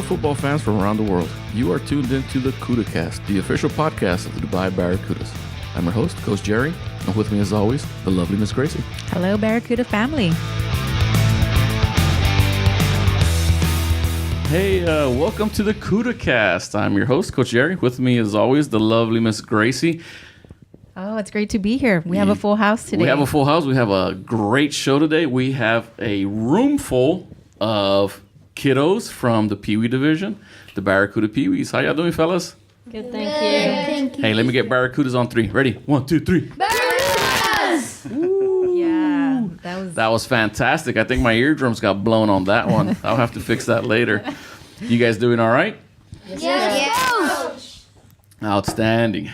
football fans from around the world. You are tuned into the CUDAcast, the official podcast of the Dubai Barracudas. I'm your host, Coach Jerry, and with me as always, the lovely Miss Gracie. Hello, Barracuda family. Hey, welcome to the CUDAcast. I'm your host, Coach Jerry. With me as always, the lovely Miss Gracie. Oh, it's great to be here. We have a full house today. We have a full house. We have a great show today. We have a room full of kiddos from the Pee Wee division, the Barracuda Pee Wees. How y'all doing, fellas? Good, thank you. Hey, let me get Barracudas on three. Ready? 1, 2, 3. Barracudas! Yeah, that was fantastic. I think my eardrums got blown on that one. I'll have to fix that later. You guys doing all right? Yes. Outstanding.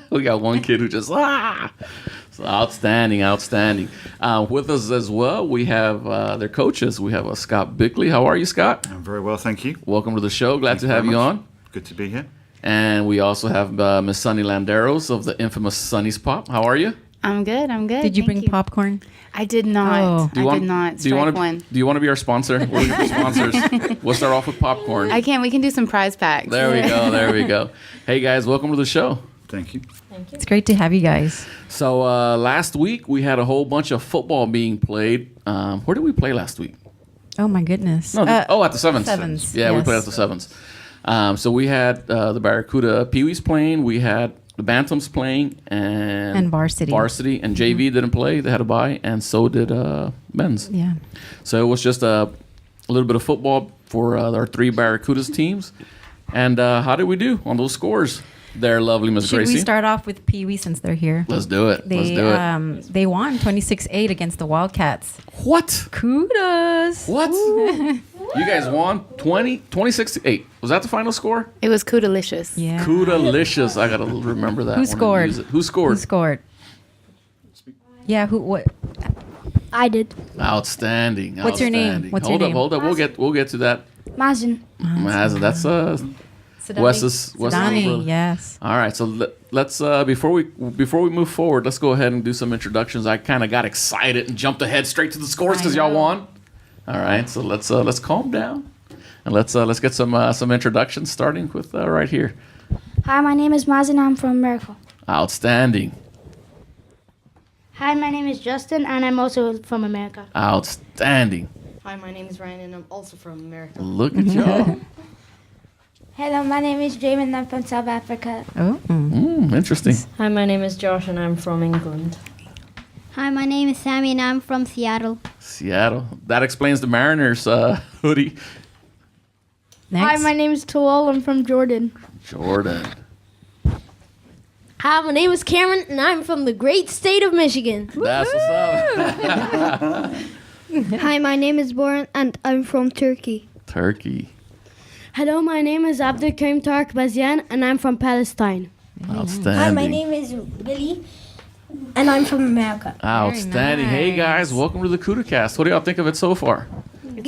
We got one kid who just So outstanding. With us as well, we have their coaches. We have Scott Bickley. How are you, Scott? I'm very well, thank you. Welcome to the show. Glad to have you on. Good to be here. And we also have Miss Sunny Landeros of the infamous Sunny's Pop. How are you? I'm good. Did you bring popcorn? I did not. Oh. I did not. Do you want to be our sponsor? We're your sponsors. We'll start off with popcorn. I can. We can do some prize packs. There we go. Hey, guys, welcome to the show. Thank you. It's great to have you guys. So last week, we had a whole bunch of football being played. Where did we play last week? Oh, my goodness. No, at the Sevens. Sevens, Yeah, we yes. played at the Sevens. So we had the Barracuda Pee-wees playing. We had the Bantams playing. And varsity. Varsity. And JV didn't play. They had a bye. And so did men's. Yeah. So it was just a little bit of football for our three Barracudas teams. And how did we do on those scores there, lovely Miss Should Gracie? we start off with Pee Wee since they're here? Let's do it. They won 26-8 against the Wildcats. What? Kudos. What? You guys won 26-8. Was that the final score? It was Coodalicious. Yeah. Coodalicious. I gotta remember that. Who when I scored? use it. Who scored? Yeah. What? I did. Outstanding. What's your name? What's your name? Hold up. We'll get to that. Mazen. Mazin. That's Wes's Sidani, brother. yes. All right. So let's before we move forward, let's go ahead and do some introductions. I kind of got excited and jumped ahead straight to the scores because y'all won. All right. So let's calm down and let's get some introductions starting with right here. Hi, my name is Mazen. I'm from America. Outstanding. Hi, my name is Justin, and I'm also from America. Outstanding. Hi, my name is Ryan, and I'm also from America. Look at y'all. Hello, my name is Jamin, and I'm from South Africa. Oh. Interesting. Hi, my name is Josh, and I'm from England. Hi, my name is Sammy, and I'm from Seattle. Seattle. That explains the Mariners hoodie. Next. Hi, my name is Tool. I'm from Jordan. Jordan. Hi, my name is Cameron, and I'm from the great state of Michigan. That's what's up. Hi, my name is Boran, and I'm from Turkey. Turkey. Hello, my name is Abdelkarim Tark Bazian, and I'm from Palestine. Outstanding. Hi, my name is Billy, and I'm from America. Outstanding. Very Hey, nice. guys. Welcome to the CUDAcast. What do y'all think of it so far? Good.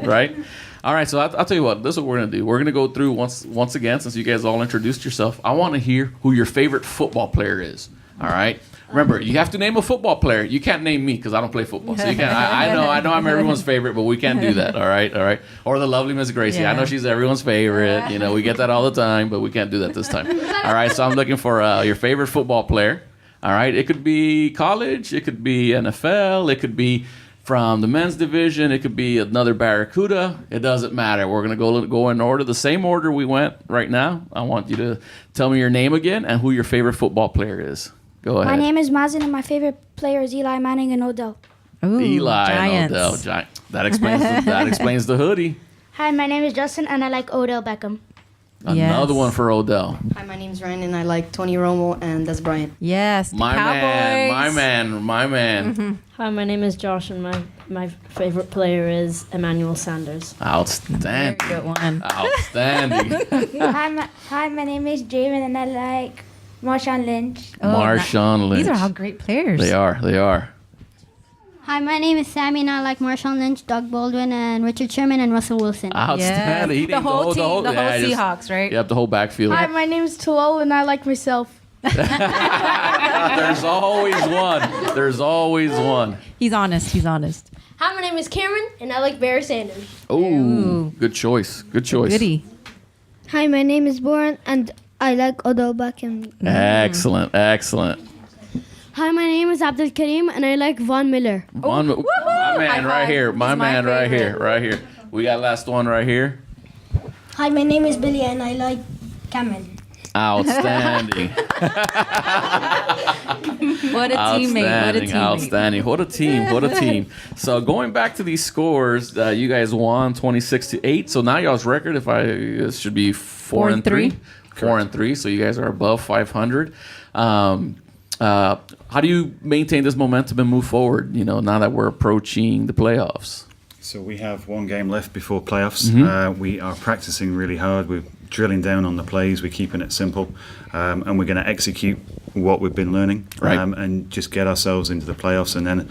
Right? All right, so I'll tell you what. This is what we're going to do. We're going to go through once again, since you guys all introduced yourself. I want to hear who your favorite football player is. All right? Remember, you have to name a football player. You can't name me because I don't play football. So you can't. I know I'm everyone's favorite, but we can't do that. All right. Or the lovely Miss Gracie. I know she's everyone's favorite. You know, we get that all the time, but we can't do that this time. All right. So I'm looking for your favorite football player. All right. It could be college. It could be NFL. It could be from the men's division. It could be another Barracuda. It doesn't matter. We're gonna go in order, the same order we went right now. I want you to tell me your name again and who your favorite football player is. Go ahead. My name is Mazen, and my favorite player is Eli Manning and Odell. Ooh, Eli Giants. and Odell. That explains the hoodie. Hi, my name is Justin, and I like Odell Beckham. Another Yes. one for Odell. Hi, my name's Ryan, and I like Tony Romo and Des Bryant. Yes, the My Cowboys. man. Hi, my name is Josh, and my favorite player is Emmanuel Sanders. Very Outstanding. good one. Outstanding. Hi, my name is Jamin, and I like Marshawn Lynch. Marshawn Lynch. These are all great players. They are. Hi, my name is Sammy, and I like Marshawn Lynch, Doug Baldwin, and Richard Sherman, and Russell Wilson. Outstanding. He The named whole team, the whole yeah, Seahawks, right? Yep, the whole backfield. Hi, my name is Tool, and I like myself. There's always one. There's always one. He's honest. He's honest. Hi, my name is Cameron, and I like Barry Sanders. Oh, good choice. Good choice. Goody. Hi, my name is Boran, and I like Odell Beckham. Excellent. Excellent. Hi, my name is Abdul Karim, and I like Von Miller. My man High right five. here. My He's my man right here. favorite. Right here. We got last one right here. Hi, my name is Billy, and I like Cameron. Outstanding. What a teammate. What a teammate. Outstanding. What a team. What a team. So going back to these scores, you guys won 26-8. So now y'all's record, it should be 4-3. 4-3. So you guys are above 500. How do you maintain this momentum and move forward, now that we're approaching the playoffs? So we have one game left before playoffs. Mm-hmm. We are practicing really hard. We're drilling down on the plays. We're keeping it simple. And we're going to execute what we've been learning Right. and just get ourselves into the playoffs and then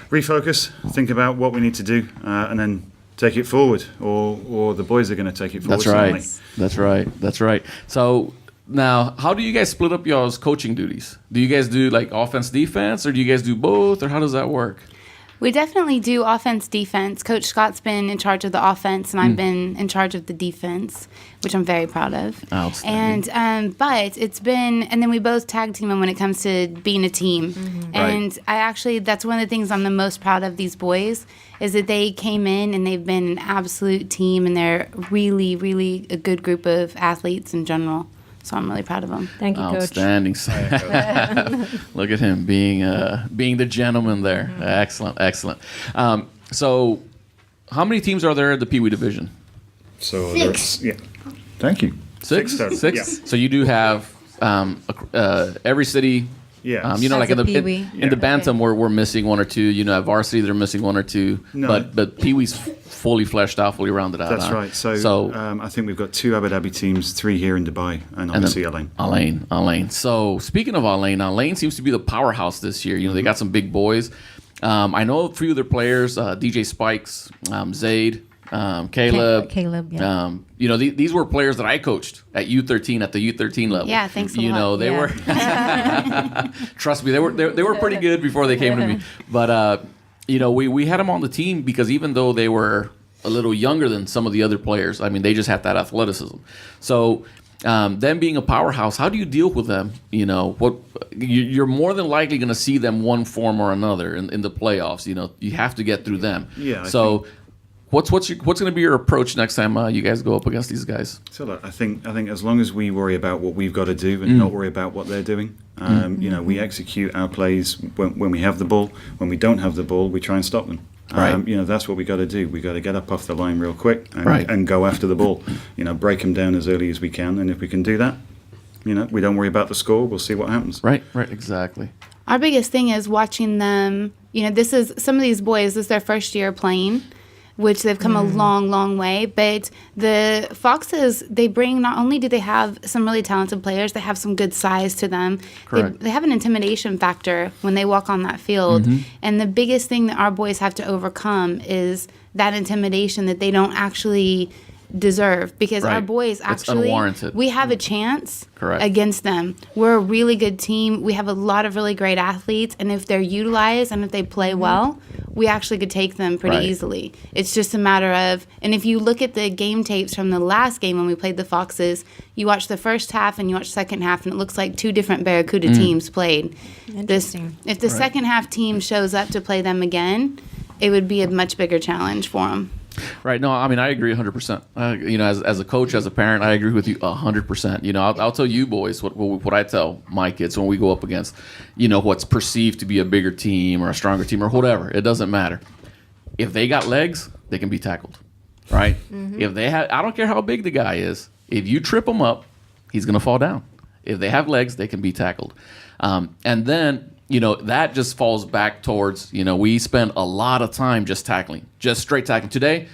refocus, think about what we need to do, and then take it forward. Or the boys are going to take it forward. That's right. certainly. That's right. That's right. So now, how do you guys split up y'all's coaching duties? Do you guys do like offense, defense, or do you guys do both, or how does that work? We definitely do offense, defense. Coach Scott's been in charge of the offense, and I've been in charge of the defense, which I'm very proud of. Outstanding. And but it's been, and then we both tag team when it comes to being a team. And that's one of the things I'm the most proud of these boys is that they came in and they've been an absolute team, and they're really, really a good group of athletes in general. So I'm really proud of them. Thank you, Coach. Outstanding. Look at him being the gentleman there. Excellent. So how many teams are there in the Pee Wee division? So 6. yeah. Thank you. Six. total. Yeah. So you do have every city. Yeah. Like That's in a the Pee-wee. in the bantam, we're missing one or two. At varsity, they're missing one or two. No. But Pee Wee's fully fleshed out, fully rounded out. That's huh? right. So I think we've got 2 Abu Dhabi teams, 3 here in Dubai, and obviously Alain. Alain. So speaking of Alain seems to be the powerhouse this year. They got some big boys. I know a few of their players, DJ Spikes, Zaid, Caleb. Caleb, yeah. These were players that I coached at U13 at the U13 level. Yeah, thanks a lot. They were. Trust me, they were pretty good before they came to me. But we had them on the team because even though they were a little younger than some of the other players, they just had that athleticism. So. Them being a powerhouse, how do you deal with them? You're more than likely going to see them one form or another in the playoffs. You have to get through them. Yeah, So, what's going to be your approach next time you guys go up against these guys? So look, I think as long as we worry about what we've got to do and not worry about what they're doing, we execute our plays when we have the ball. When we don't have the ball, we try and stop them. Right. That's what we got to do. We got to get up off the line real quick and go after the ball. Break them down as early as we can, and if we can do that, we don't worry about the score. We'll see what happens. Right, exactly. Our biggest thing is watching them. This is some of these boys. This is their first year playing, which they've come a long, long way. But the Foxes, they bring, not only do they have some really talented players, they have some good size to them. Correct. They have an intimidation factor when they walk on that field. And the biggest thing that our boys have to overcome is that intimidation that they don't actually deserve, because our Right. boys It's actually, unwarranted. we have a chance Correct. against them. We're a really good team. We have a lot of really great athletes, and if they're utilized and if they play well, we actually could take them pretty Right. easily. It's just a matter of, and if you look at the game tapes from the last game when we played the Foxes, you watch the first half and you watch the second half, and it looks like 2 different Barracuda teams played. Interesting. If the second half team shows up to play them again, it would be a much bigger challenge for them. Right. No, I agree 100%. As a coach, as a parent, I agree with you 100%. I'll tell you boys what I tell my kids when we go up against, what's perceived to be a bigger team or a stronger team or whatever. It doesn't matter. If they got legs, they can be tackled. Right? If they have, I don't care how big the guy is. If you trip him up, he's going to fall down. If they have legs, they can be tackled. And then, that just falls back towards, we spend a lot of time just tackling, just straight tackling. Today,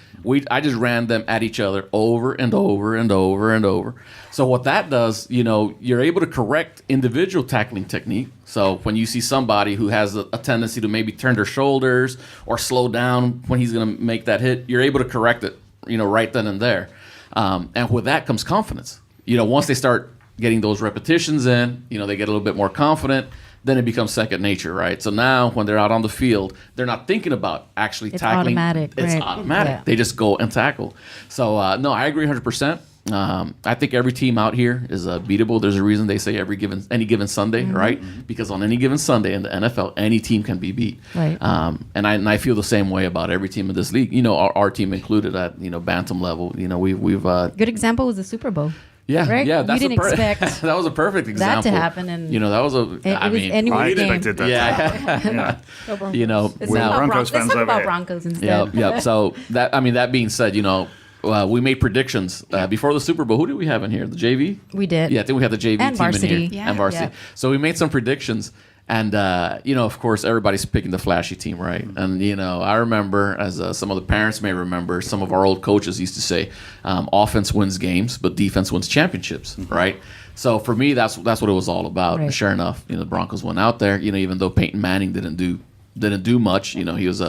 I just ran them at each other over and over and over and over. So what that does, you're able to correct individual tackling technique. So when you see somebody who has a tendency to maybe turn their shoulders or slow down when he's going to make that hit, you're able to correct it, right then and there. And with that comes confidence. Once they start getting those repetitions in, they get a little bit more confident. Then it becomes second nature, right? So now when they're out on the field, they're not thinking about actually tackling. Automatic, It's right. automatic. Yeah. They just go and tackle. So, no, I agree 100%. I think every team out here is beatable. There's a reason they say any given Sunday, right? Because on any given Sunday in the NFL, any team can be beat. Right. And I feel the same way about every team in this league. Our team included at bantam level. We've Good example was the Super Bowl. yeah, Right? yeah. You That's didn't expect that was a perfect example. that to happen, and that was a. It I was mean, anyone's I game. expected that. yeah. It's We're about Broncos Let's fans talk over about here. Broncos instead. Yep. So that being said, we made predictions before the Super Bowl. Who did we have in here? The JV? We did. Yeah, I think we had the JV And team varsity. in here. Yeah. And varsity. Yeah. So we made some predictions. And, of course, everybody's picking the flashy team, right? And, I remember, as some of the parents may remember, some of our old coaches used to say, offense wins games, but defense wins championships, right? So for me, that's what it was all about. Right. And sure enough, the Broncos went out there, even though Peyton Manning didn't do much, he was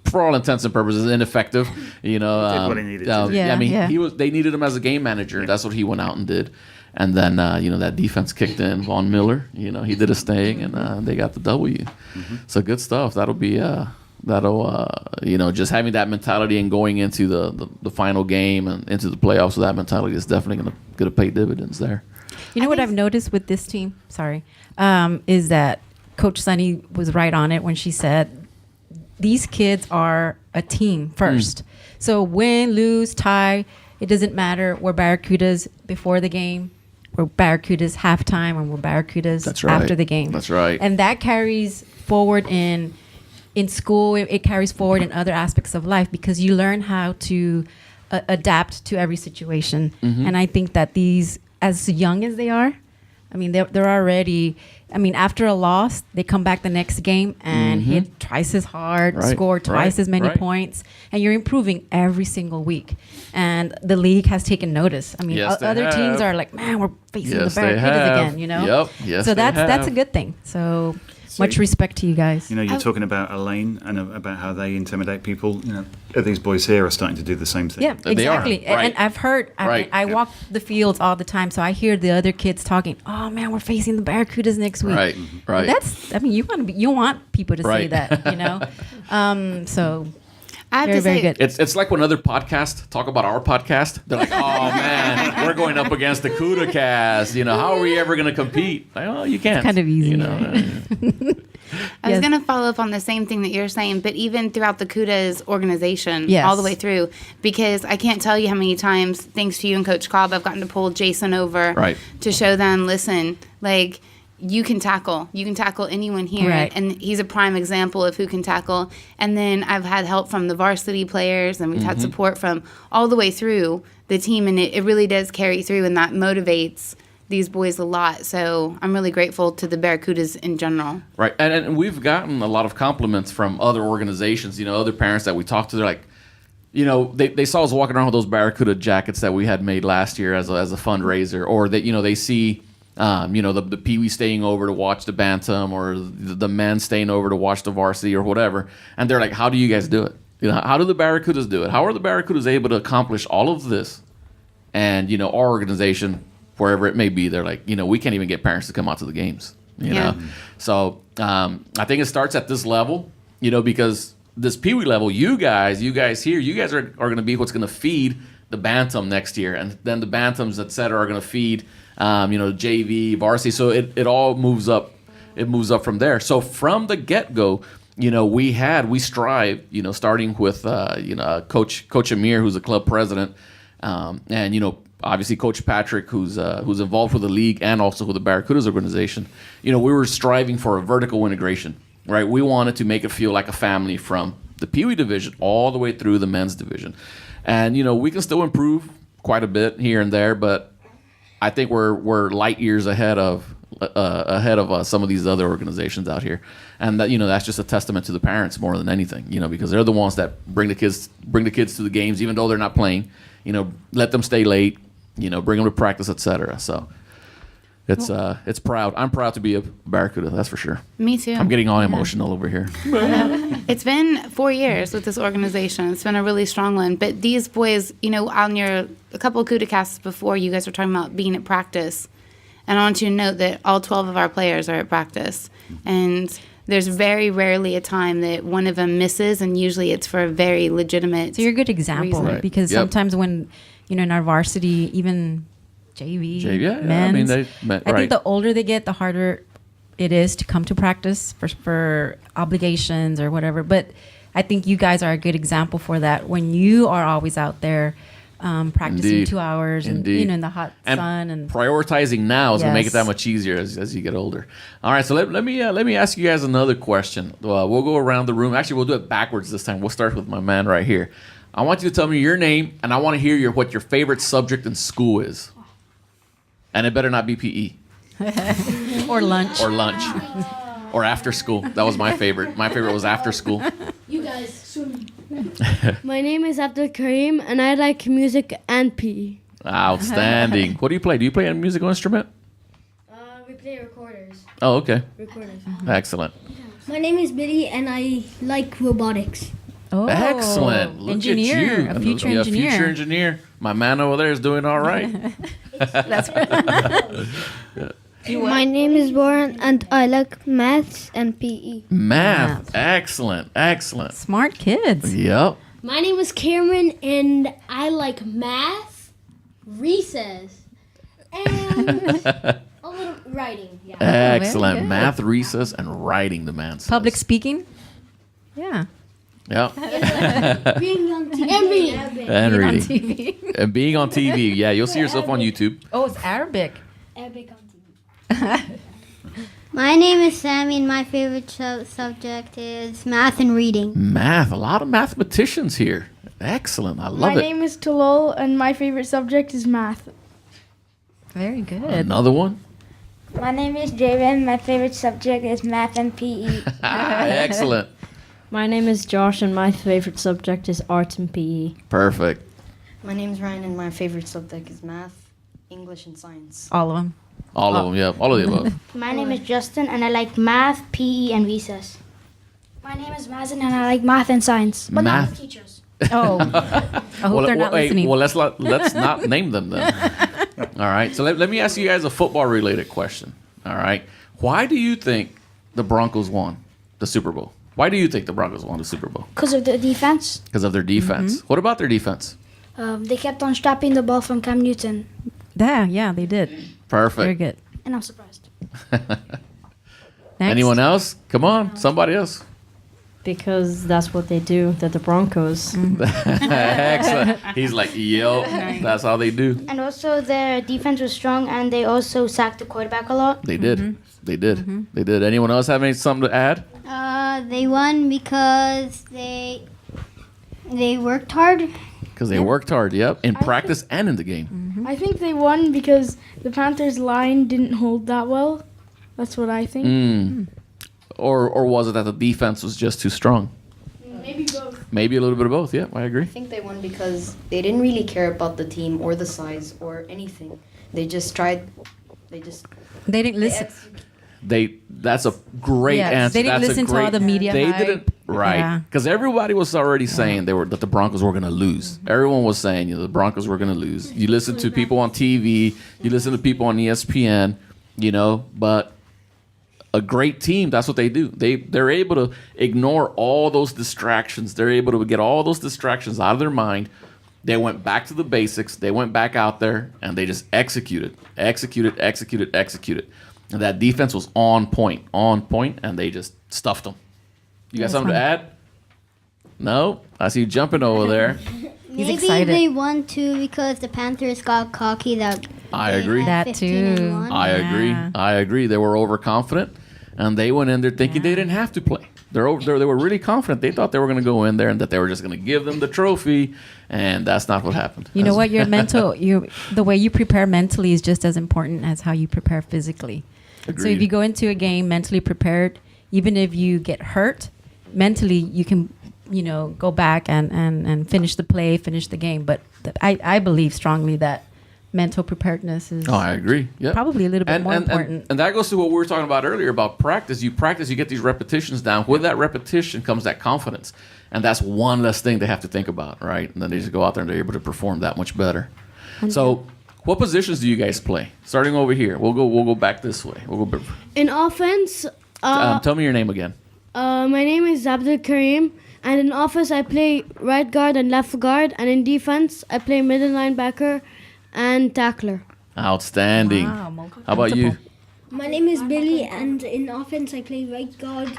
for all intents and purposes, ineffective. Did what he needed to do. Yeah, I mean, yeah. they needed him as a game manager. That's what he went out and did. And then that defense kicked in. Von Miller, he did his thing, and they got the W. So good stuff. That'll be just having that mentality and going into the final game and into the playoffs with that mentality is definitely gonna pay dividends there. You know what I've noticed with this team? Sorry, is that Coach Sunny was right on it when she said these kids are a team first. So win, lose, tie, it doesn't matter. We're Barracudas before the game. We're Barracudas halftime, and we're Barracudas That's right. after the game. That's right. And that carries forward in school. It carries forward in other aspects of life because you learn how to adapt to every situation. And I think that these, as young as they are, I mean, they're already. I mean, after a loss, they come back the next game and hit twice as hard, Right, score twice right, as many right. points, and you're improving every single week. And the league has taken notice. I mean, Yes, they other teams have. are like, man, we're facing Yes, the they Barracudas have. again, Yep, yes, so they that's a have. good thing. So much respect to you guys. You're talking about Elaine and about how they intimidate people. These boys here are starting to do the same thing. Yeah, They are, exactly. right. And I've heard, Right. I walk the fields all the time, so I hear the other kids talking, oh man, we're facing the Barracudas next week. Right, right. You want people to say Right. that, so I have very, to very say, good. It's like when other podcasts talk about our podcast. They're like, oh man, we're going up against the CUDA cast. How are we ever going to compete? Like, oh, you can't. kind of easy. I was Yes. going to follow up on the same thing that you're saying, but even throughout the CUDA's organization, Yes. all the way through, because I can't tell you how many times, thanks to you and Coach Cobb, I've gotten to pull Jason over Right. to show them, listen, like, you can tackle anyone here. Right. And he's a prime example of who can tackle. And then I've had help from the varsity players, and we've had support from all the way through the team, and it really does carry through, and that motivates these boys a lot. So I'm really grateful to the Barracudas in general. Right, and we've gotten a lot of compliments from other organizations, other parents that we talked to. They're like, they saw us walking around with those Barracuda jackets that we had made last year as a fundraiser, or that, they see, the Pee-wee staying over to watch the Bantam, or the men staying over to watch the varsity or whatever. And they're like, how do you guys do it? How do the Barracudas do it? How are the Barracudas able to accomplish all of this? And, our organization, wherever it may be, they're like, we can't even get parents to come out to the games, Yeah. So I think it starts at this level, because this Pee-wee level, you guys here, you guys are going to be what's going to feed the Bantam next year. And then the Bantams, et cetera, are going to feed, JV, varsity. So it all moves up. It moves up from there. So from the get-go, we strive, starting with, Coach Amir, who's the club president, and, obviously Coach Patrick, who's involved with the league and also with the Barracudas organization. We were striving for a vertical integration, right? We wanted to make it feel like a family from the Pee-wee division all the way through the men's division. And, we can still improve quite a bit here and there, but I think we're light years ahead of some of these other organizations out here, and that that's just a testament to the parents more than anything, because they're the ones that bring the kids to the games even though they're not playing, let them stay late, bring them to practice, etc. So It's proud. I'm proud to be a Barracuda. That's for sure. Me too. I'm getting all emotional over here. It's been 4 years with this organization. It's been a really strong one. But these boys, on a couple of CUDA casts before, you guys were talking about being at practice. And I want you to note that all 12 of our players are at practice. And there's very rarely a time that one of them misses, and usually it's for a very legitimate So you're a good example, Right. because Yep. sometimes when, in our varsity, even JV, yeah, men's, I I think the older they get, the harder it is to come to practice for obligations or whatever. But I think you guys are a good example for that when you are always out there practicing Indeed. 2 hours and Indeed. in the hot sun and prioritizing now is going to make it Yes. that much easier as you get older. All right, so let me ask you guys another question. We'll go around the room. Actually, we'll do it backwards this time. We'll start with my man right here. I want you to tell me your name, and I want to hear what your favorite subject in school is. And it better not be PE or lunch. or lunch or after school. That was my favorite. My favorite was after school. You guys, swimming. My name is Abdul Karim, and I like music and PE. Outstanding. What do you play? Do you play a musical instrument? We play recorders. Oh, okay. Recorders. Excellent. My name is Billy, and I like robotics. Oh, Excellent. Look engineer, at you. a future Yeah, engineer. future engineer. My man over there is doing all right. That's My name is Warren, and I like maths and PE. Math. Excellent. Excellent. Smart kids. Yep. My name is Cameron, and I like math, recess, and a little writing. Yeah. Excellent. good. Math, recess, and writing, the man says. Public speaking. Yeah. Yep. Being on TV. And reading. And Being on reading. TV. And being on TV. Yeah, you'll see yourself on YouTube. Oh, it's Arabic. Arabic on TV. My name is Sammy, and my favorite subject is math and reading. Math. A lot of mathematicians here. Excellent. I love My it. name is Talol, and my favorite subject is math. Very good. Another one. My name is Javen. My favorite subject is math and PE. Excellent. My name is Josh, and my favorite subject is art and PE. Perfect. My name's Ryan, and my favorite subject is math, English, and science. All of them. All of them. Yeah. All of the above. My name is Justin, and I like math, PE, and recess. My name is Mazen, and I like math and science. But Math. not teachers. Oh, I hope they're not listening. Well, let's not name them then. All right. So let me ask you guys a football related question. All right. Why do you think the Broncos won the Super Bowl? Why do you think the Broncos won the Super Bowl? Because of the defense. Because of their defense. What about their defense? They kept on strapping the ball from Cam Newton, Yeah, they did. Perfect. Very good. and I'm surprised. Next. Anyone else? Come on, somebody else. Because that's what they do. They're the Broncos. Excellent. He's like, yo, that's how they do. And also, their defense was strong, and they also sacked the quarterback a lot. They did. They did. They did. Anyone else have something to add? They won because they worked hard. Because they worked hard, yep, in practice and in the game. I think they won because the Panthers' line didn't hold that well. That's what I think. Or was it that the defense was just too strong? Maybe both. Maybe a little bit of both. Yeah, I agree. I think they won because they didn't really care about the team or the size or anything. They just tried. They didn't listen. That's a great Yes, answer. they didn't That's listen a to all great, the media They hype. didn't right Yeah. because everybody was already saying that the Broncos were going to lose. Everyone was saying the Broncos were going to lose. You listen to people on TV, you listen to people on ESPN, but a great team, that's what they do. They're able to ignore all those distractions. They're able to get all those distractions out of their mind. They went back to the basics. They went back out there and they just executed. And that defense was on point, and they just stuffed them. You got That's something to fun. add? No? I see you jumping over there. He's Maybe excited. they won too because the Panthers got cocky. That I they agree. had That 15 and too. 1. Yeah. I agree. They were overconfident, and they went in there thinking they didn't have to play. They were really confident. They thought they were going to go in there and that they were just going to give them the trophy, and that's not what happened. You know what? The way you prepare mentally is just as important as how you prepare physically. So if Agreed. you go into a game mentally prepared, even if you get hurt, mentally you can, go back and finish the play, finish the game. But I believe strongly that mental preparedness is Oh, I agree. Yeah, probably a little bit more important. And that goes to what we were talking about earlier about practice. You practice, you get these repetitions down. With that repetition comes that confidence, and that's one less thing they have to think about, right? And then they just go out there and they're able to perform that much better. So, what positions do you guys play? Starting over here, we'll go back this way. In offense, Tell me your name again. my name is Abdul Karim, and in offense I play right guard and left guard, and in defense I play middle linebacker and tackler. Outstanding. Wow, How about you? My name is Billy, and in offense I play right guard,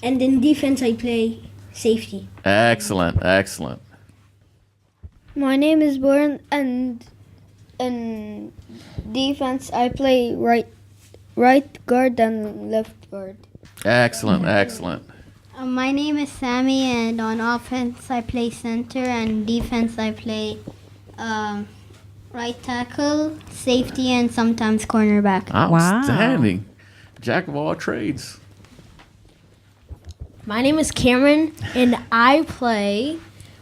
and in defense I play safety. Excellent. My name is Boren, and in defense I play right guard and left guard. Excellent. My name is Sammy, and on offense I play center, and defense I play right tackle, safety, and sometimes cornerback. Outstanding. Jack of all trades. My name is Cameron, and I play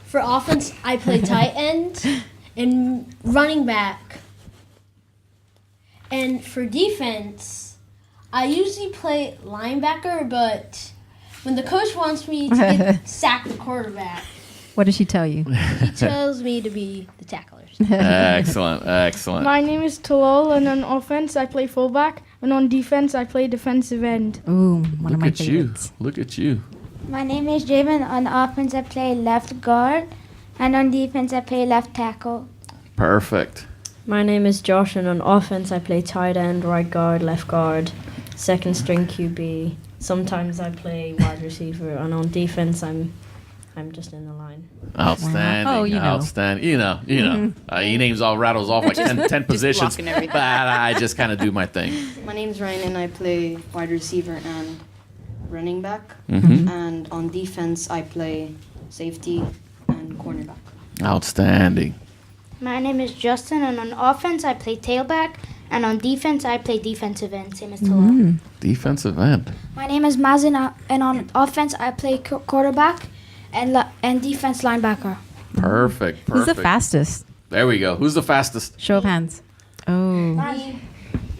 for offense. I play tight end and running back, and for defense, I usually play linebacker. But when the coach wants me to sack the quarterback, What does she tell you? he tells me to be the tacklers. Excellent. My name is Talal, and on offense I play fullback, and on defense I play defensive end. Ooh, one of my Look at you. favorites. Look at you. My name is Javen. On offense, I play left guard, and on defense, I play left tackle. Perfect. My name is Josh, and on offense I play tight end, right guard, left guard, second string QB. Sometimes I play wide receiver, and on defense I'm just in the line. Outstanding. Wow. Oh, you know. Outstanding. You know. He names all rattles off like 10 positions. blocking everything. But I just kind of do my thing. My name's Ryan, and I play wide receiver and running back. Mhm. And on defense, I play safety and cornerback. Outstanding. My name is Justin, and on offense, I play tailback, and on defense, I play defensive end, same as Talal. Defensive end. My name is Mazin, and on offense, I play quarterback and defense linebacker. Perfect. Who's the fastest? There we go. Who's the fastest? Show of hands. Oh,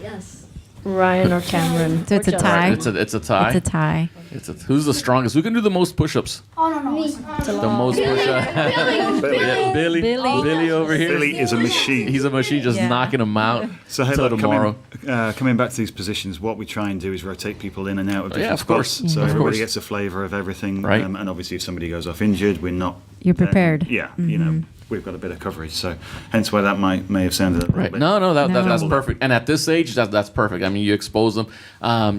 Yes. Ryan or Cameron. so it's a tie. It's a tie. It's a tie. Who's the strongest? Who can do the most push-ups? Oh, no. The most push-ups. Billy over here. Billy is a machine. He's a machine, just Yeah. knocking them out. So hey, till look, tomorrow. coming back to these positions, what we try and do is rotate people in and out of different Yeah, of spots, course. so Of everybody course. gets a flavour of everything. Right. And obviously, if somebody goes off injured, we're not. You're prepared. You know, we've got a bit of coverage. So hence why that may have sounded a little Right. bit. No, that's No. perfect. And at this age, that's perfect. I mean, you expose them. A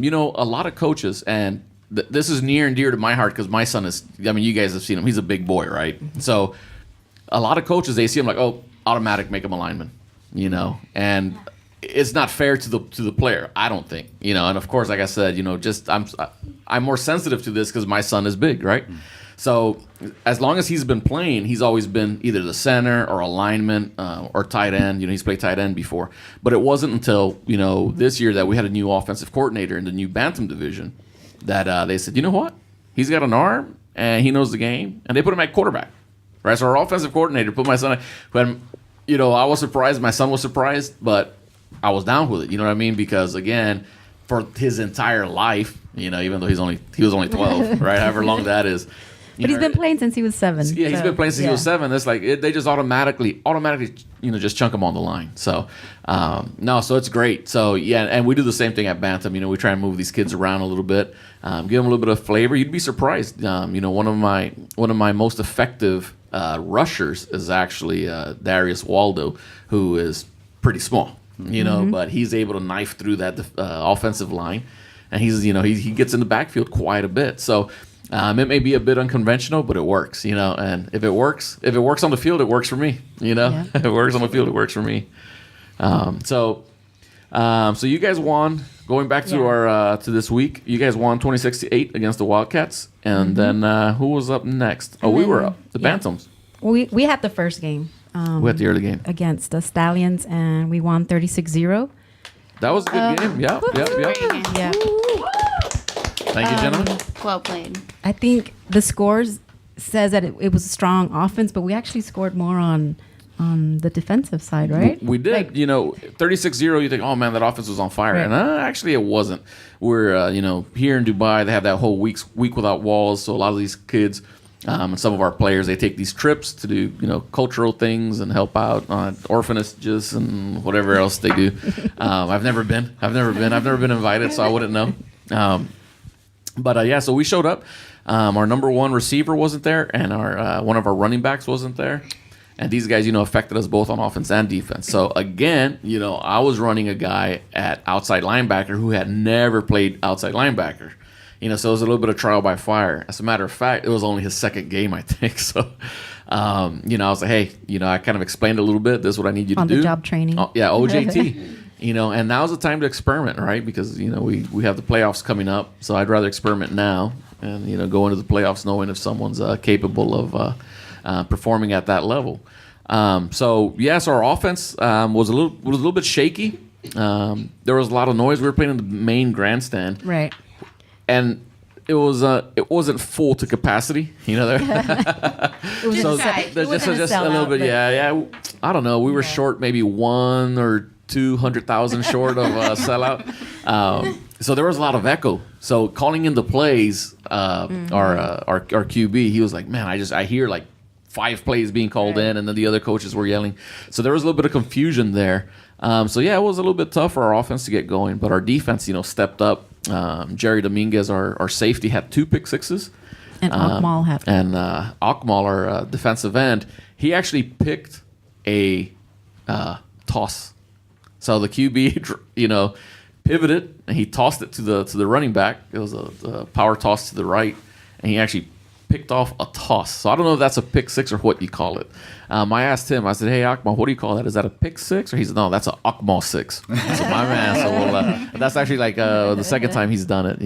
lot of coaches, and this is near and dear to my heart because my son is. I mean, you guys have seen him. He's a big boy, right? So, a lot of coaches they see him like, oh, automatic, make him a lineman, and it's not fair to the player. I don't think, And of course, like I said, just I'm more sensitive to this because my son is big, right? So as long as he's been playing, he's always been either the center or a lineman or tight end. He's played tight end before. But it wasn't until, this year that we had a new offensive coordinator in the new Bantam division that they said, you know what? He's got an arm and he knows the game. And they put him at quarterback. Right? So our offensive coordinator put my son when, I was surprised. My son was surprised, but I was down with it. You know what I mean? Because, again, for his entire life, even though he was only 12, right? However long that is. But he's been playing since he was 7. Yeah, he's so, been playing since he was yeah. 7. It's like they just automatically, just chunk him on the line. So, so it's great. So yeah, and we do the same thing at Bantam. We try and move these kids around a little bit, give them a little bit of flavor. You'd be surprised. One of my most effective rushers is actually Darius Waldo, who is pretty small. But he's able to knife through that offensive line, and he gets in the backfield quite a bit. So. It may be a bit unconventional, but it works, And if it works on the field, it works for me, Yeah. If it works on the field, it works for me. So you guys won. Going back to our to this week, you guys won 26-8 against the Wildcats, and then who was up next? Oh, we were up. The Bantams. We had the first game. We had the early game against the Stallions, and we won 36-0. That was a good game. Yeah. Yeah. Thank you, gentlemen. Well played. I think the scores says that it was a strong offense, but we actually scored more on on the defensive side, right? We did. Like, 36-0, you think, oh, man, that offense was on fire. Right. And actually, it wasn't. We're, here in Dubai, they have that whole week without walls. So a lot of these kids and some of our players, they take these trips to do, cultural things and help out on orphanages and whatever else they do. I've never been invited, so I wouldn't know. So we showed up. Our number one receiver wasn't there, and our one of our running backs wasn't there. And these guys, affected us both on offense and defense. So again, I was running a guy at outside linebacker who had never played outside linebacker. So it was a little bit of trial by fire. As a matter of fact, it was only his second game, I think. So, I was like, hey, I kind of explained a little bit. This is what I need you to do. On the job training. OJT. And now's the time to experiment, right? Because, we have the playoffs coming up. So I'd rather experiment now and, go into the playoffs knowing if someone's capable of performing at that level. So our offense was a little bit shaky. There was a lot of noise. We were playing in the main grandstand. Right. And it wasn't full to capacity, there. It was just a little bit, yeah. I don't know. We were short, maybe 100,000 or 200,000 short of a sellout. So there was a lot of echo. So calling in the plays, our QB, he was like, man, I hear like 5 plays being called in, and then the other coaches were yelling. So there was a little bit of confusion there. It was a little bit tough for our offense to get going, but our defense, stepped up. Jerry Dominguez, our safety, had 2 pick sixes. And Akmal had. And Akmal, our defensive end, he actually picked a toss. So the QB, pivoted, and he tossed it to the running back. It was a power toss to the right, and he actually picked off a toss. So I don't know if that's a pick six or what you call it. I asked him, I said, hey, Akmal, what do you call that? Is that a pick six? Or he said, no, that's an Akmal six. So my man. So that's actually like the second time he's done it,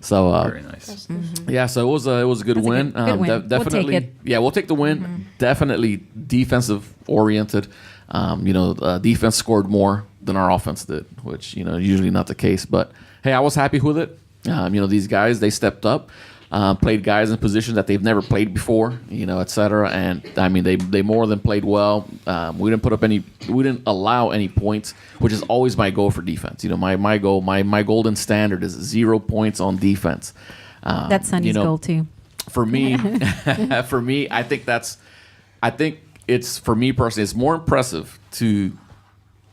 So very nice. Yeah, so it was a good win. Good win. Definitely, we'll take it. Yeah, we'll take the win. Mm-hmm. Definitely defensive oriented. Defense scored more than our offense did, which usually not the case. But hey, I was happy with it. These guys, they stepped up. Played guys in positions that they've never played before, et cetera. And I mean, they more than played well. We didn't allow any points, which is always my goal for defense. My goal, my golden standard is 0 points on defense. That's Sonny's goal too. For me, I think it's for me personally, it's more impressive to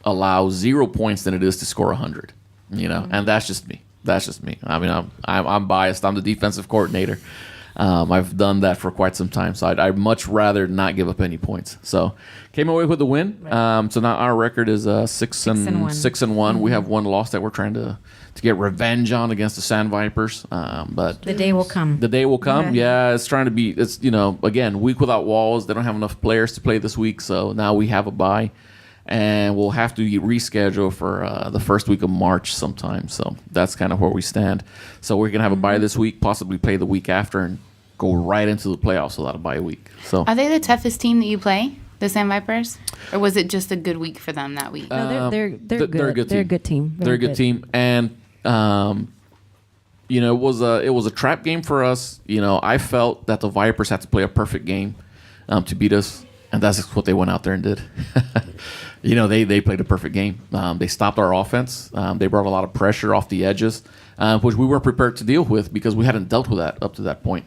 allow 0 points than it is to score 100. And that's just me. That's just me. I mean, I'm biased. I'm the defensive coordinator. I've done that for quite some time, so I'd much rather not give up any points. So, came away with the win. Right. So now our record is 6-1. Mm-hmm. We have one loss that we're trying to get revenge on against the Sand Vipers. But the day will come. The day will come. Yeah, it's trying to be. It's again, week without walls. They don't have enough players to play this week, so now we have a bye. And we'll have to reschedule for the first week of March sometime. So that's kind of where we stand. So we're going to have a bye this week, possibly play the week after, and go right into the playoffs without a bye week. So are they the toughest team that you play, the Sand Vipers? Or was it just a good week for them that week? No, they're good. They're a good team. They're a good team. And, it was a trap game for us. I felt that the Vipers had to play a perfect game to beat us. And that's what they went out there and did. They played a perfect game. They stopped our offense. They brought a lot of pressure off the edges, which we weren't prepared to deal with because we hadn't dealt with that up to that point.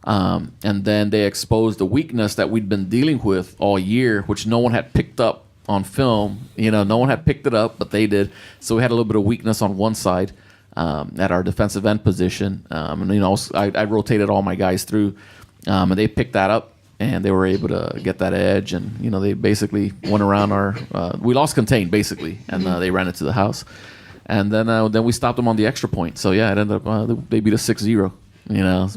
And then they exposed the weakness that we'd been dealing with all year, which no one had picked up on film. No one had picked it up, but they did. So we had a little bit of weakness on one side at our defensive end position. I rotated all my guys through, and they picked that up. And they were able to get that edge, and they basically went around we lost contain basically, and they ran it to the house, and then we stopped them on the extra point. So yeah, it ended up they beat us 6-0.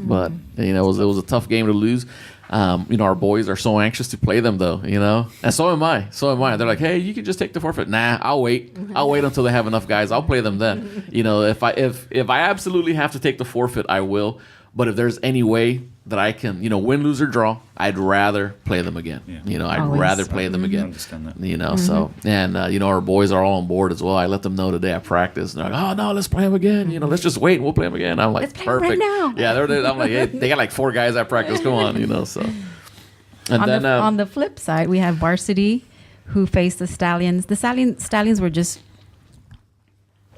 But it was a tough game to lose. Our boys are so anxious to play them though, and so am I. They're like, hey, you can just take the forfeit. Nah, I'll wait until they have enough guys. I'll play them then. If I absolutely have to take the forfeit, I will. But if there's any way that I can, win, lose, or draw, I'd rather play them again. Yeah. I'd rather play them again. I understand that. So, and, our boys are all on board as well. I let them know today at practice. And they're like, oh, no, let's play them again. Let's just wait and we'll play them again. I'm like, let's perfect. Play right now. Yeah, I'm like, hey, they got like 4 guys at practice. Come on, so. And then on the flip side, we have varsity, who faced the Stallions. The Stallions were just,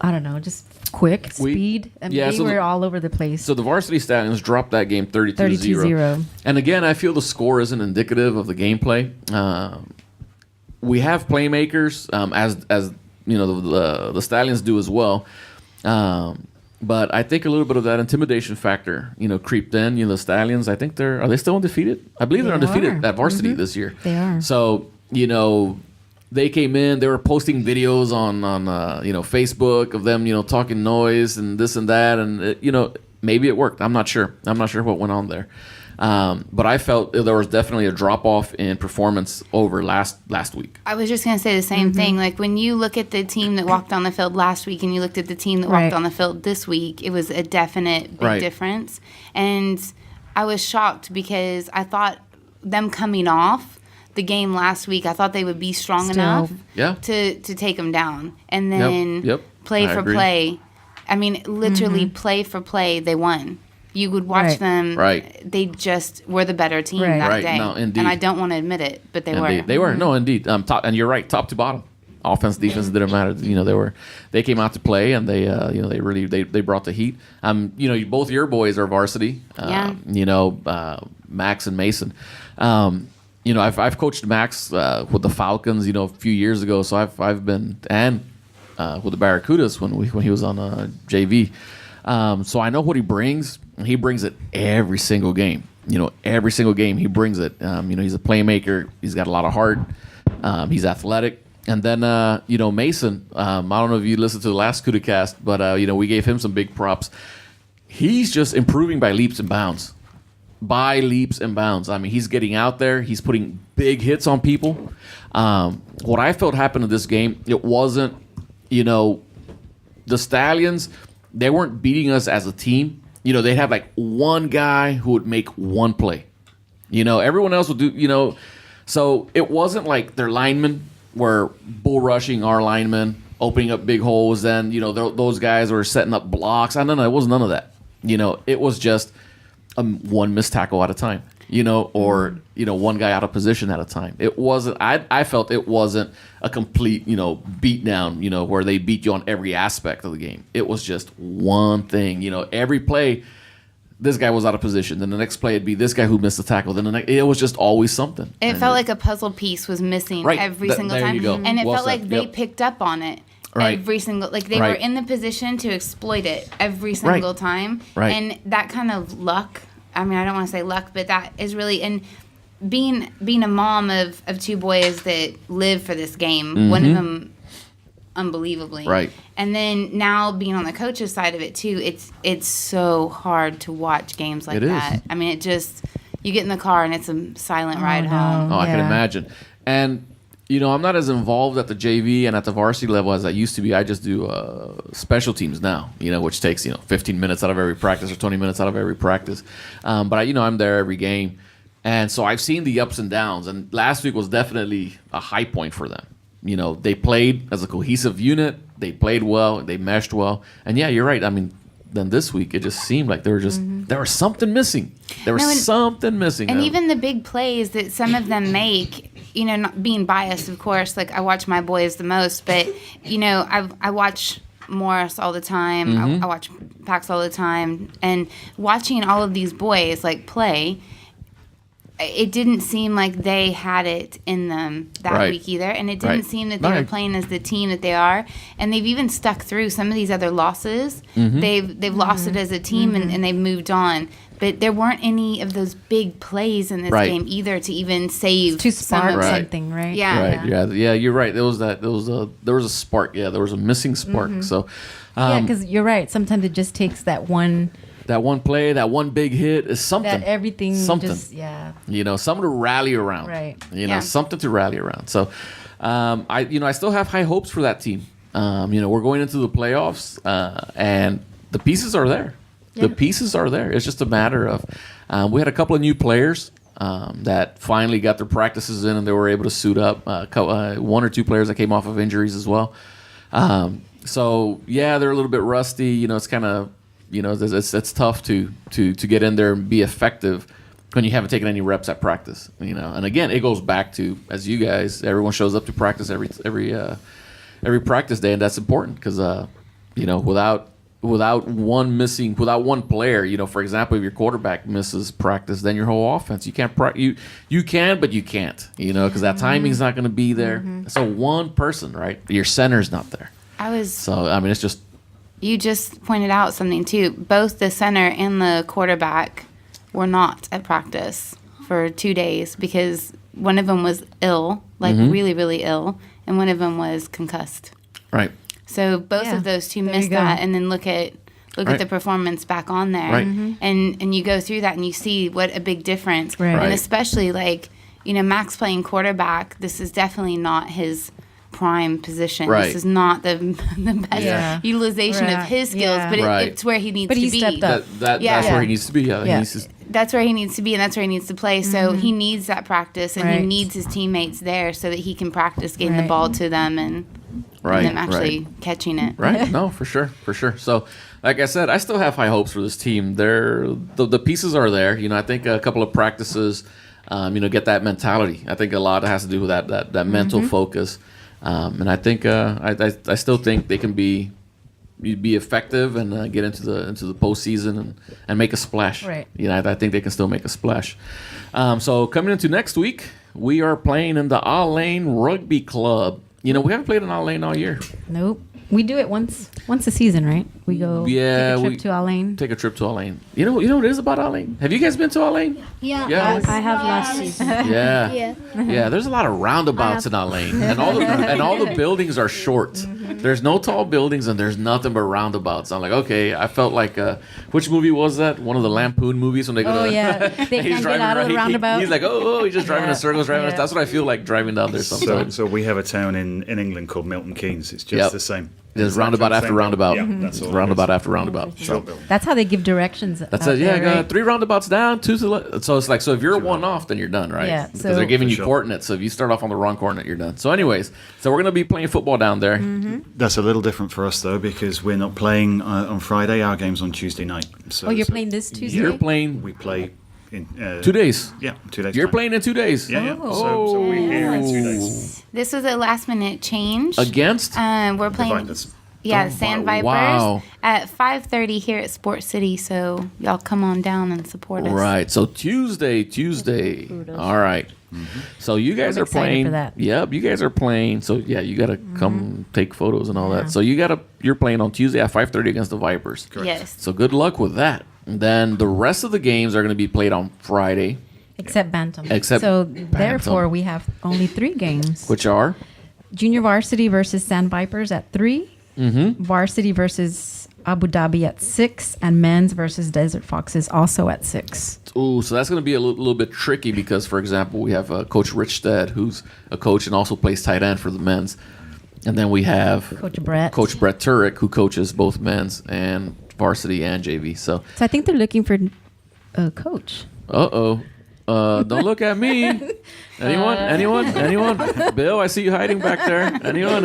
I don't know, just quick speed. I mean, they were all over the place. So the varsity Stallions dropped that game 32-0. And again, I feel the score isn't indicative of the gameplay. We have playmakers, as you know, the Stallions do as well. But I think a little bit of that intimidation factor, creeped in. The Stallions, I think are they still undefeated? I believe they're undefeated at varsity this year. They are. So, they came in, they were posting videos on Facebook of them, talking noise and this and that. And, maybe it worked. I'm not sure. I'm not sure what went on there. But I felt there was definitely a drop-off in performance over last week. I was just going to say the same thing. Like, when you look at the team that walked on the field last week and you looked at the team that walked on the field this week, it was a definite big difference. And I was shocked because I thought them coming off the game last week, I thought they would be strong enough to take them down. And then play for play. I mean, literally play for play, they won. You would watch them. Right. They just were the better team that day. No, indeed. And I don't want to admit it, but they were. They were. No, indeed. Top, and you're right. Top to bottom, offense, defense, it didn't matter. They came out to play, and they they brought the heat. Both your boys are varsity. Max and Mason. I've coached Max with the Falcons. A few years ago. So I've been with the Barracudas when he was on JV. So I know what he brings, and he brings it every single game. Every single game he brings it. He's a playmaker. He's got a lot of heart. He's athletic. And then, Mason, I don't know if you listened to the last CUDA-cast, but, we gave him some big props. He's just improving by leaps and bounds. I mean, he's getting out there. He's putting big hits on people. What I felt happened in this game, it wasn't, the Stallions, they weren't beating us as a team. They'd have like one guy who would make one play. Everyone else would do, so it wasn't like their linemen were bull rushing our linemen, opening up big holes. Then, those guys were setting up blocks. No, it was none of that. It was just one missed tackle at a time, or one guy out of position at a time. It wasn't. I felt it wasn't a complete beat down, where they beat you on every aspect of the game. It was just one thing. Every play, this guy was out of position. Then the next play it'd be this guy who missed the tackle. Then it was just always something. It felt like a puzzle piece was missing every single time, and it felt like they picked up on it. Every single, like they were in the position to exploit it every single time. And that kind of luck, I mean, I don't want to say luck, but that is really, and being a mom of two boys that live for this game, one of them unbelievably. And then now being on the coach's side of it too, it's so hard to watch games like that. I mean, it just, you get in the car and it's a silent ride home. I can imagine. And I'm not as involved at the JV and at the varsity level as I used to be. I just do special teams now, which takes 15 minutes out of every practice or 20 minutes out of every practice. But I'm there every game, and so I've seen the ups and downs. And last week was definitely a high point for them. They played as a cohesive unit. They played well. They meshed well. And yeah, you're right. I mean, then this week it just seemed like there was something missing. Something missing. And even the big plays that some of them make. Not being biased, of course, like I watch my boys the most, but, I watch Morris all the time. I watch Pax all the time. And watching all of these boys, like, play, it didn't seem like they had it in them that week either. And it didn't seem that they were playing as the team that they are. And they've even stuck through some of these other losses. They've lost it as a team and they've moved on. But there weren't any of those big plays in this game either to even save to spark something, right? Yeah. Yeah. You're right. There was a spark. Yeah, there was a missing spark. So, because you're right. Sometimes it just takes that one play, that one big hit is something. That everything, something. Something to rally around. Right. Something to rally around. So, I still have high hopes for that team. We're going into the playoffs, and the pieces are there. The pieces are there. It's just a matter of we had a couple of new players that finally got their practices in and they were able to suit up. One or two players that came off of injuries as well. So yeah, they're a little bit rusty. It's kind of it's tough to get in there and be effective when you haven't taken any reps at practice, you know. And again, it goes back to, as you guys, everyone shows up to practice every practice day, and that's important because you know, without one player, you know, for example, if your quarterback misses practice, then your whole offense, you can't you can, but you can't, you know, because that timing's not going to be there. So one person, right? Your center's not there. So I mean, it's just. You just pointed out something too. Both the center and the quarterback were not at practice for 2 days because one of them was ill, like really, really ill, and one of them was concussed. Right. So both of those two missed that, and then look at the performance back on there, and you go through that and you see what a big difference. And especially like, you know, Max playing quarterback. This is definitely not his prime position. This is not the best utilization of his skills, but it's where he needs to be. Stepped up. That's where he needs to be. That's where he needs to be, and that's where he needs to play. So he needs that practice, and he needs his teammates there so that he can practice getting the ball to them and them actually catching it. No, for sure. So, like I said, I still have high hopes for this team. The pieces are there. You know, I think a couple of practices, you know, get that mentality. I think a lot has to do with that mental focus. And I think I still think they can be effective and get into the postseason and make a splash. You know, I think they can still make a splash. So coming into next week, we are playing in the All-Lane Rugby Club. You know, we haven't played in All-Lane all year. Nope. We do it once a season, right? We go take a trip to All-Lane. Take a trip to All-Lane. You know what it is about All-Lane? Have you guys been to All-Lane? Yeah. I have last season. Yeah. There's a lot of roundabouts in All-Lane, and all the buildings are short. There's no tall buildings, and there's nothing but roundabouts. I'm like, okay. I felt like which movie was that? One of the Lampoon movies when they go. Oh yeah, they can't get out of the roundabout. He's like, he's just driving in circles, driving. That's what I feel like driving down there sometimes. So we have a town in England called Milton Keynes. It's just the same. There's roundabout after roundabout. Yeah, that's all. Roundabout after roundabout. So that's how they give directions. That's it. Yeah, got 3 roundabouts down, 2 to the left. So it's like, so if you're one off, then you're done, right? Yeah. Because they're giving you coordinates. So if you start off on the wrong coordinate, you're done. So anyways, so we're gonna be playing football down there. That's a little different for us though, because we're not playing on Friday. Our game's on Tuesday night. So, you're playing this Tuesday? You're playing. We play in 2 days. Yeah, 2 days. You're playing in 2 days. Yeah. So we're here in 2 days. This was a last minute change. Against? We're playing. Vipers. Yeah, Sand Vipers at 5:30 here at Sports City. So y'all come on down and support us. Right. So Tuesday. All right. So you guys are playing. For that. Yep, you guys are playing. So yeah, you got to come take photos and all that. So you're playing on Tuesday at 5:30 against the Vipers. Correct. Yes. So good luck with that. And then the rest of the games are going to be played on Friday. Except Bantam. So therefore, we have only 3 games. Which are? Junior Varsity versus Sand Vipers at 3. Varsity versus Abu Dhabi at 6, and men's versus Desert Foxes also at 6. Ooh, so that's going to be a little bit tricky because, for example, we have Coach Rich Stead, who's a coach and also plays tight end for the men's. And then we have Coach Brett Turek, who coaches both men's and varsity and JV. So I think they're looking for a coach. Don't look at me. Anyone? Bill, I see you hiding back there. Anyone?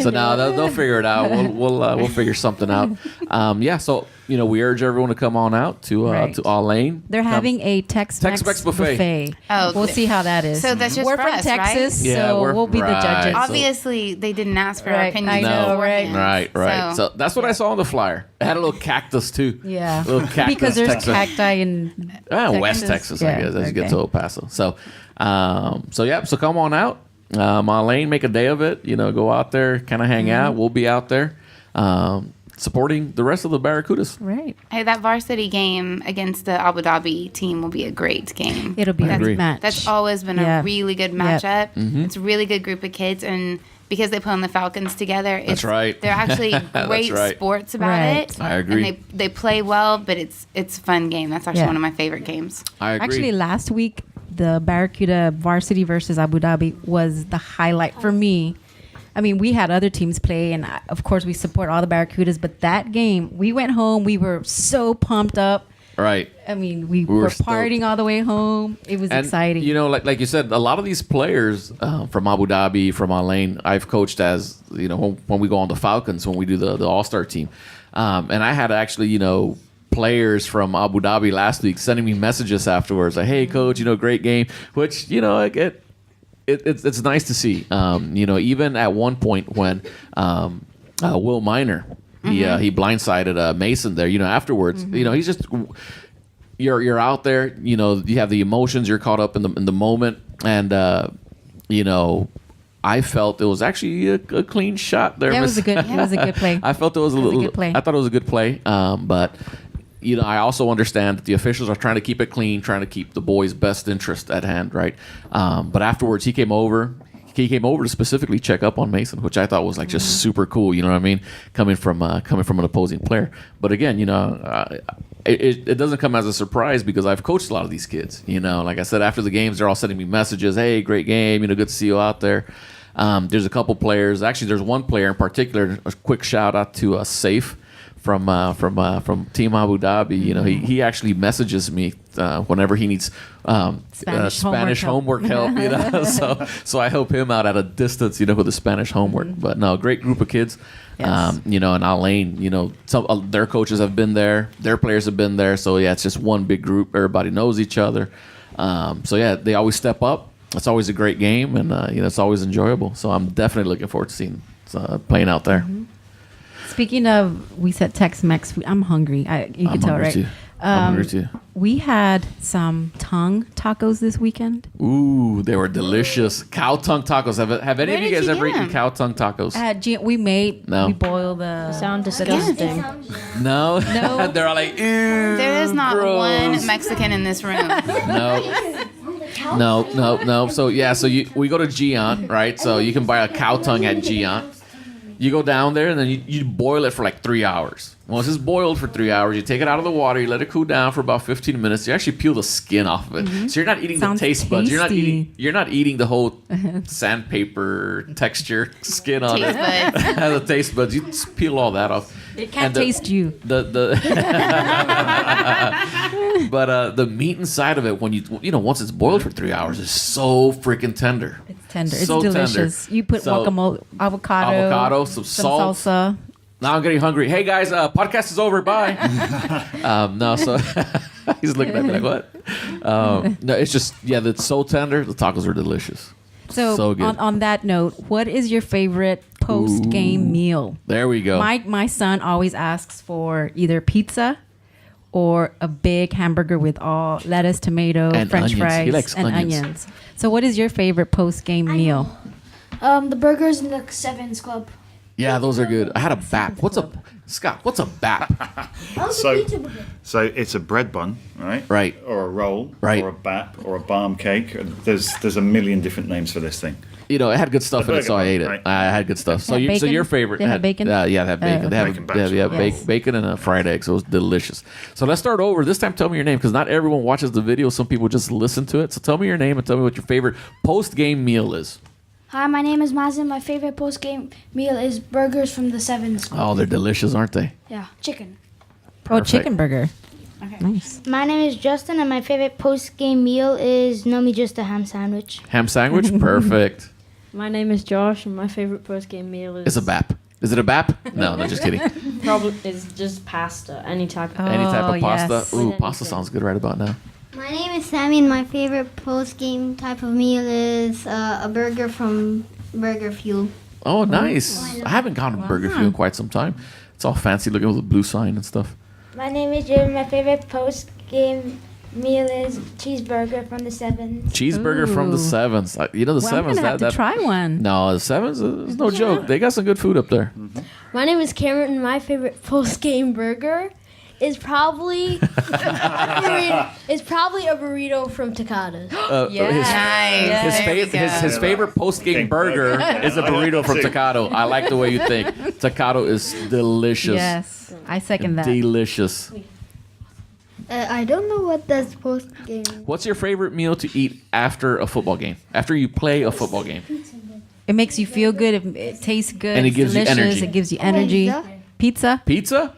So now they'll figure it out. We'll figure something out. So we urge everyone to come on out to All-Lane. They're having a Tex-Mex buffet. Oh, we'll see how that is. So that's just we're for from us, Texas, right? so we'll be the judges. Obviously, they didn't ask for our opinion. I know, right? Right. So that's what I saw on the flyer. It had a little cactus too. Yeah, a little cactus, because there's Texas. Cacti in West Texas, I guess, as you get to El Paso. So come on out. All-Lane, make a day of it. Go out there, kind of hang out. We'll be out there. Supporting the rest of the Barracudas. Right. Hey, that varsity game against the Abu Dhabi team will be a great game. It'll be a good match. That's always been a really good matchup. It's a really good group of kids, and because they play on the Falcons together, that's right. They're actually great sports about it. I agree. And they play well, but it's a fun game. That's actually one of my favorite games. I agree. Actually, last week, the Barracuda varsity versus Abu Dhabi was the highlight for me. I mean, we had other teams play, and of course, we support all the Barracudas. But that game, we went home. We were so pumped up. Right. I mean, we were partying all the way home. It was exciting. Like you said, a lot of these players from Abu Dhabi, from All-Lane, I've coached as, when we go on the Falcons, when we do the All-Star team. And I had to actually, players from Abu Dhabi last week sending me messages afterwards, like, "Hey, coach, great game." Which it's nice to see. Even at one point when Will Miner he blindsided Mason there. Afterwards, he's just you're out there. You have the emotions. You're caught up in the moment, and I felt it was actually a clean shot there. Yeah, it was a good play. I felt it was a good play. I thought it was a good play, but I also understand that the officials are trying to keep it clean, trying to keep the boys' best interest at hand, right? But afterwards, he came over. He came over to specifically check up on Mason, which I thought was like just super cool. You know what I mean? Coming from an opposing player. But again, it doesn't come as a surprise because I've coached a lot of these kids. Like I said, after the games, they're all sending me messages. Hey, great game. Good to see you out there. There's a couple players. Actually, there's one player in particular. A quick shout out to Safe from Team Abu Dhabi. He actually messages me whenever he needs Spanish homework help. So I help him out at a distance. With the Spanish homework. But no, great group of kids. Yes. And Al Lane, some their coaches have been there. Their players have been there. So yeah, it's just one big group. Everybody knows each other. So yeah, they always step up. It's always a great game, and it's always enjoyable. So I'm definitely looking forward to seeing playing out there. Mm-hmm. Speaking of, we said Tex-Mex. I'm hungry. You can tell, right? Too. I'm hungry too. We had some tongue tacos this weekend. Ooh, they were delicious. Cow tongue tacos. Have any of you guys ever eaten cow tongue tacos? We boil the... Sound disgusting. No? They're all like, ew, there is not gross. one Mexican in this room. No. So we go to Giant, right? So you can buy a cow tongue at Giant. You go down there and then you boil it for like 3 hours. Once it's boiled for 3 hours, you take it out of the water, you let it cool down for about 15 minutes. You actually peel the skin off of it. Mm-hmm. So you're not eating the taste buds. You're not eating the whole sandpaper texture skin on it. The taste buds. You just peel all that off. It can't taste you. But the meat inside of it, when once it's boiled for 3 hours, is so freaking tender. It's tender. It's delicious. Tender. You put guacamole, avocado, some salt, salsa. Now I'm getting hungry. Hey guys, podcast is over. Bye. So he's looking at me like, what? No, it's just it's so tender. The tacos are delicious. So good. On that note, what is your favorite post-game meal? There we go. My son always asks for either pizza or a big hamburger with all lettuce, tomato, and French onions. fries, he likes and onions. So what is your favorite post-game meal? The burgers in the Sevens Club. Yeah, those are good. I had a BAP. What's a BAP? So it's a bread bun, right? Right. Or a roll, right? Or a BAP, or a barm cake. There's a million different names for this thing. It had good stuff in it, so I ate it. Right. I had good stuff. So your favorite? They have bacon. They have bacon. They have bacon and a fried egg. So it was delicious. So let's start over. This time, tell me your name because not everyone watches the video. Some people just listen to it. So tell me your name and tell me what your favorite post-game meal is. Hi, my name is Mazen. My favorite post-game meal is burgers from the Sevens Club. Oh, they're delicious, aren't they? Yeah, chicken. Perfect. Chicken burger. Okay. Nice. My name is Justin, and my favorite post-game meal is Nomi Just a ham sandwich. Ham sandwich? Perfect. My name is Josh, and my favorite post-game meal is... It's a BAP. Is it a BAP? No, just kidding. Probably it's just pasta. Any type of pasta. Yes. Ooh, pasta sounds good right about now. My name is Sammy, and my favorite post-game type of meal is a burger from Burger Fuel. Oh, nice. I haven't gone to Burger Fuel in quite some time. It's all fancy looking with a blue sign and stuff. My name is Jim. My favorite post-game meal is cheeseburger from the Sevens. Cheeseburger from the Sevens. The Sevens. I'm gonna have to try one. No, the Sevens is no joke. They got some good food up there. Mm-hmm. My name is Cameron, and my favorite post-game burger is probably a burrito from Takadas. His favorite post-game burger is a burrito from Takado. I like the way you think. Takado is delicious. Yes, I second that. Delicious. I don't know what that's post-game. What's your favorite meal to eat after a football game? After you play a football game? It makes you feel good. It tastes good. And it gives you delicious. energy. It gives you energy. Pizza?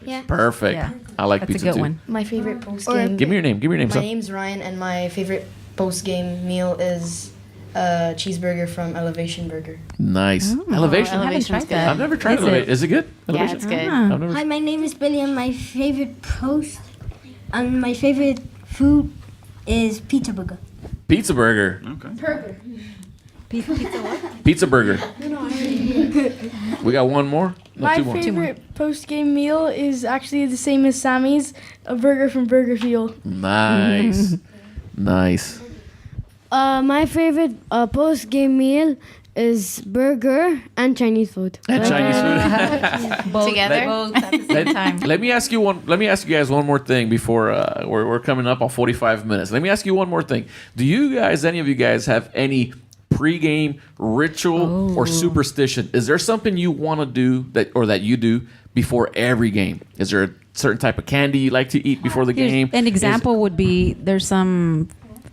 Yeah. Perfect. Yeah. I like That's pizza a good too. one. My favorite post-game... Give me your name. My son. name's Ryan, and my favorite post-game meal is a cheeseburger from Elevation Burger. Nice. Elevation? I haven't tried that. I've never tried Elevation. Is it good? Yeah, Elevation? it's good. Hi, my name is Billy, and my favorite And my favorite food is pizza burger. Pizza burger. Okay. Burger. Pizza what? Pizza burger. We got one more? No, My two more. favorite post-game meal is actually the same as Sammy's, a burger from Burger Fuel. Nice. Nice. My favorite post-game meal is burger and Chinese food. And Chinese food. Both Together? both at the same time. Let me ask you guys one more thing before we're coming up on 45 minutes. Let me ask you one more thing. Do any of you guys have any pregame ritual or superstition? Is there something you want to do that you do before every game? Is there a certain type of candy you like to eat before the game? An example would be there's some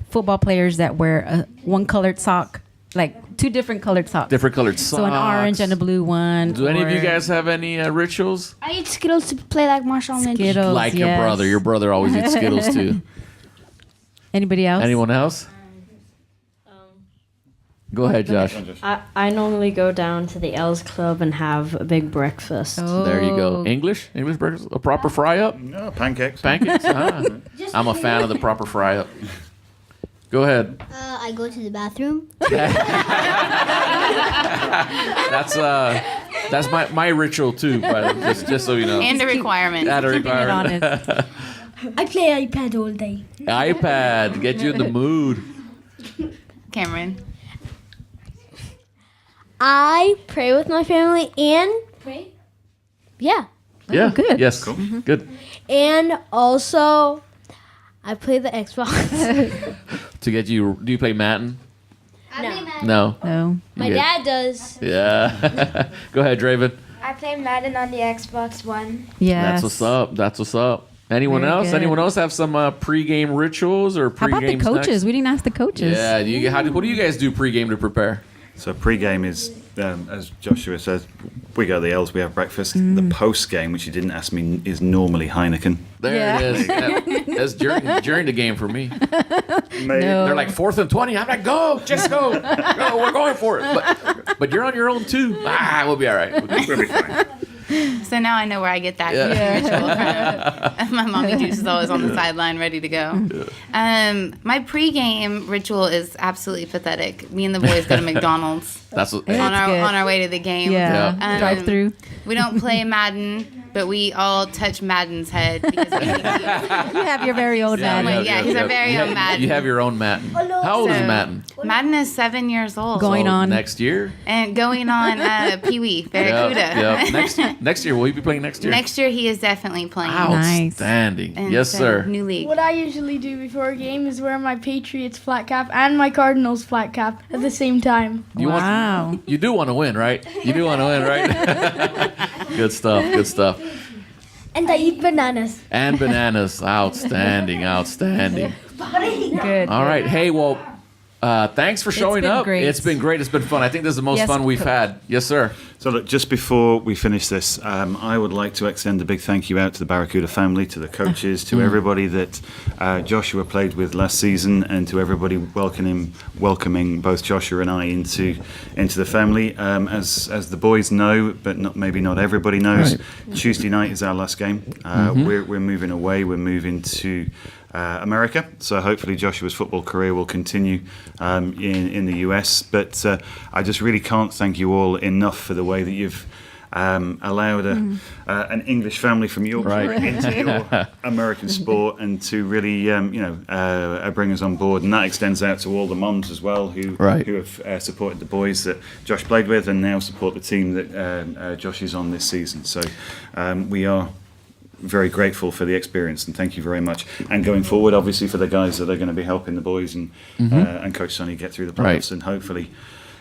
football players that wear one colored sock, like two different colored socks. Different colored socks. So an orange and a blue one. Do any of you or guys have any rituals? I eat Skittles to play like Marshawn Lynch. Skittles, Like yes. your brother always eats Skittles too. Anybody else? Anyone else? Go ahead, Josh. I normally go down to the L's Club and have a big breakfast. Oh. There you go. English breakfast, a proper fry up. No, pancakes. Pancakes? I'm a fan of the proper fry up. Go ahead. I go to the bathroom. That's my ritual too, but just so you know. And a requirement. At a Keeping it requirement. honest. I play iPad all day. iPad, get you in the mood. Cameron. I pray with my family and Pray? yeah, Yeah. good. Yes. Cool. Good. and also I play the Xbox. To get you, do you play Madden? No. No. My You get- dad does. Yeah. Go ahead, Draven. I play Madden on the Xbox One. Yes. That's what's up. That's what's up. Anyone Very else? good. Anyone else have some pregame rituals or How pregame about the coaches? snacks? We didn't ask the coaches. Yeah. What do you guys do pregame to prepare? So pre-game is, as Joshua says, we go to the L's, we have breakfast. The post-game, which you didn't ask me, is normally Heineken. There Yeah. it is. That's during the game for me. No. They're like 4th and 20. I'm like, go, just go. Go, we're going for it. But you're on your own too. We'll be all right. We'll be fine. So now I know where I get that ritual from. My mommy juice is always on the sideline, ready to go. My pregame ritual is absolutely pathetic. Me and the boys go to McDonald's That's what. Yeah. on good. our way to the game. Yeah. Yeah. Drive through. We don't play Madden, but we all touch Madden's head because we think You have your very own Madden. Yeah, he's our very own Madden. You have your own Madden. How old is So- Madden? Madden is 7 years old. Going on. Next year? And going on Pee Wee, Barracuda. Yep. Next year, will you be playing next year? Next year, he is definitely playing. Nice. Outstanding. And Yes, so, sir. New league. What I usually do before a game is wear my Patriots flat cap and my Cardinals flat cap at the same time. Wow. You do want to win, right? You do want to win, right? Good stuff. Good stuff. And I eat bananas. And bananas. Outstanding. Outstanding. Good. All right. Hey, well, thanks for showing been up. great. It's been great. It's been fun. I think this is the most Yes, fun we've had. Yes, sir. So look, just before we finish this, I would like to extend a big thank you out to the Barracuda family, to the coaches, to everybody that Joshua played with last season, and to everybody welcoming both Joshua and I into the family. As the boys know, but maybe not everybody knows, Tuesday night is our last game. We're moving away. We're moving to America. So hopefully Joshua's football career will continue in the US. But I just really can't thank you all enough for the way that you've allowed an English family from Yorkshire into your American sport, and to really bring us on board. And that extends out to all the moms as well who have supported the boys that Josh played with, and now support the team that Josh is on this season. So we are very grateful for the experience, and thank you very much. And going forward, obviously, for the guys that are going to be helping the boys and Coach Sonny get through the playoffs and hopefully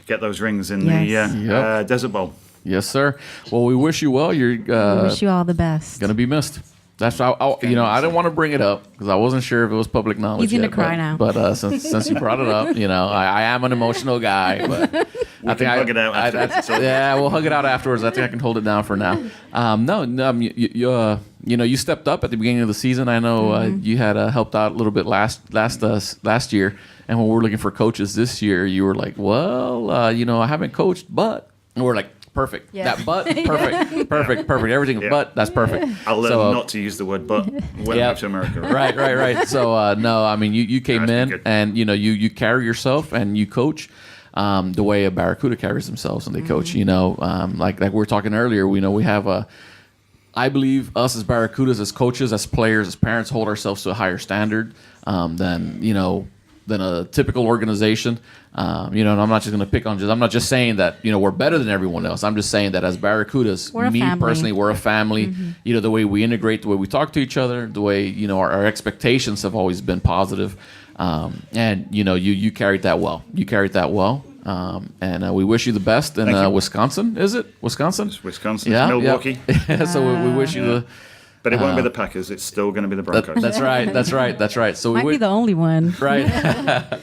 get those rings in the Desert Bowl. Yes, sir. Well, we wish you well. You're We wish you all the best. gonna be missed. That's how I didn't want to bring it up because I wasn't sure if it was public knowledge. He's gonna yet, cry now. But since you brought it up, I am an emotional guy. But I think hug it out afterwards. yeah, we'll hug it out afterwards. I think I can hold it down for now. You stepped up at the beginning of the season. I know you had helped out a little bit last year, and when we were looking for coaches this year, you were like, well, I haven't coached, but and we're like, perfect. Yeah. That but, perfect. Everything Yeah. but, that's perfect. I'll learn So, not to use the word but when I Yeah. move to America. Right? Right. So no, I mean you came That's been in good. and you carry yourself and you coach the way a Barracuda carries themselves and they coach. Like we were talking earlier. We have a. I believe us as Barracudas, as coaches, as players, as parents, hold ourselves to a higher standard than a typical organization. And I'm not just going to pick on. I'm not just saying that we're better than everyone else. I'm just saying that as Barracudas, We're a me family. personally, we're a family. The way we integrate, the way we talk to each other, the way our expectations have always been positive. And you carried that well. And we wish you the best in Thank you. Wisconsin. Is it Wisconsin? It's Wisconsin, Yeah, Milwaukee. Yeah. So we wish you the. But it won't be the Packers. It's still going to be the Broncos. That's right. So Might be the only one. right.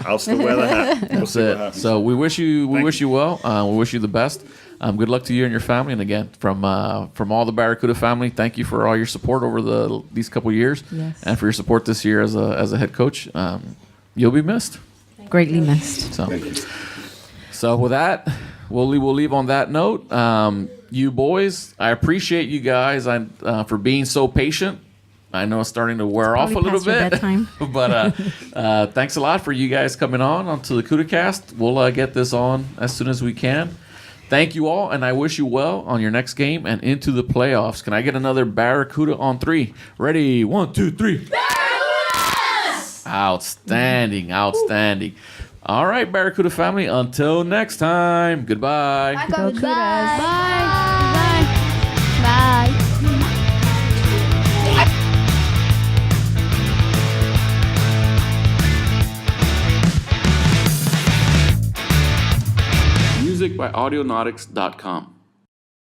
I'll still wear the hat. We'll That's see what it. happens. So we wish you Thank you. well. We wish you the best. Good luck to you and your family. And again, from all the Barracuda family, thank you for all your support over these couple years, Yes. and for your support this year as a head coach. You'll be missed. Greatly missed. So with that, we'll leave on that note. You boys, I appreciate you guys for being so patient. I know it's starting to wear off a Probably little past your bit, bedtime. but thanks a lot for you guys coming onto the CudaCast. We'll get this on as soon as we can. Thank you all, and I wish you well on your next game and into the playoffs. Can I get another Barracuda on 3? Ready? 1, 2, 3. Barracudas! Outstanding. All right, Barracuda family. Until next time. Goodbye. Go Kudas. Bye. Bye. Music by Audionautics.com.